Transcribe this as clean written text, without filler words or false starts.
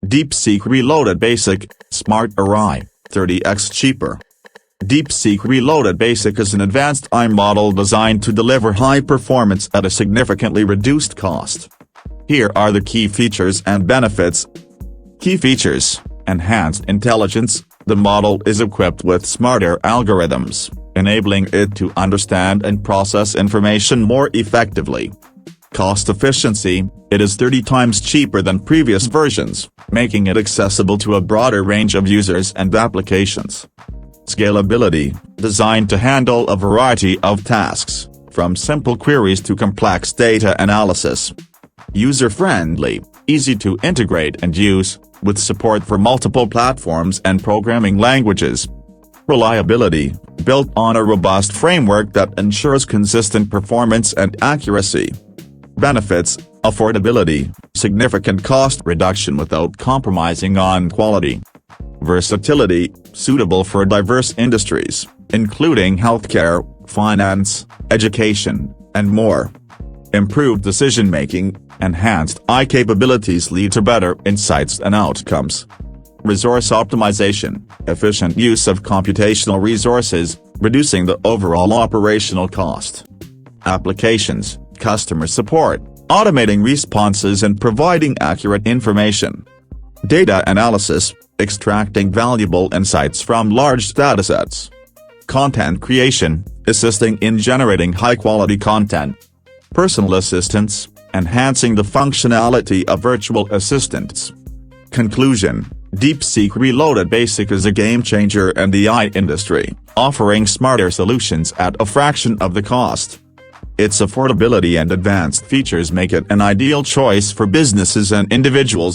DeepSeek Reloaded Basic, Smart AI, 30x cheaper. DeepSeek Reloaded Basic is an advanced AI model designed to deliver high performance at a significantly reduced cost. Here are the key features and benefits. Key features: enhanced intelligence. The model is equipped with smarter algorithms, enabling it to understand and process information more effectively. Cost efficiency: it is 30 times cheaper than previous versions, making it accessible to a broader range of users and applications. Scalability: designed to handle a variety of tasks, from simple queries to complex data analysis. User-friendly, easy to integrate and use, with support for multiple platforms and programming languages. Reliability: built on a robust framework that ensures consistent performance and accuracy. Benefits: affordability, significant cost reduction without compromising on quality. Versatility, suitable for diverse industries, including healthcare, finance, education, and more. Improved decision-making: enhanced AI capabilities lead to better insights and outcomes. Resource optimization: efficient use of computational resources, reducing the overall operational cost. Applications: customer support, automating responses and providing accurate information. Data analysis, extracting valuable insights from large datasets. Content creation, assisting in generating high-quality content. Personal assistance, enhancing the functionality of virtual assistants. Conclusion: DeepSeek Reloaded Basic is a game-changer in the AI industry, offering smarter solutions at a fraction of the cost. Its affordability and advanced features make it an ideal choice for businesses and individuals